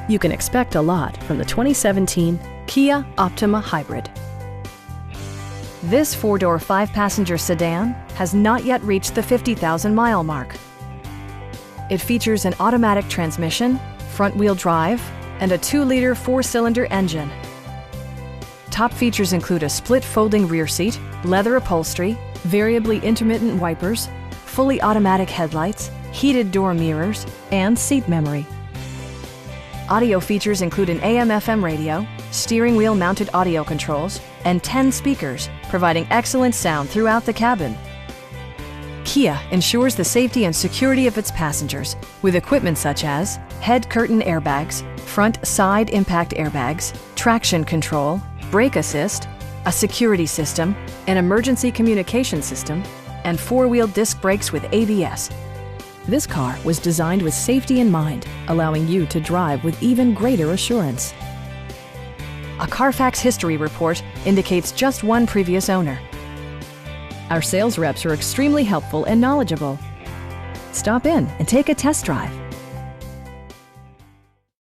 You can expect a lot from the 2017 Kia Optima Hybrid. This four-door, five-passenger sedan has not yet reached the 50,000-mile mark. It features an automatic transmission, front-wheel drive, and a 2-liter four-cylinder engine. Top features include a split folding rear seat, leather upholstery, variably intermittent wipers, fully automatic headlights, heated door mirrors, and seat memory. Audio features include an AM/FM radio, steering wheel mounted audio controls, and 10 speakers, providing excellent sound throughout the cabin. Kia ensures the safety and security of its passengers with equipment such as head curtain airbags, front side impact airbags, traction control, brake assist, a security system, an emergency communication system, and four-wheel disc brakes with ABS. This car was designed with safety in mind, allowing you to drive with even greater assurance. A Carfax history report indicates just one previous owner. Our sales reps are extremely helpful and knowledgeable. Stop in and take a test drive.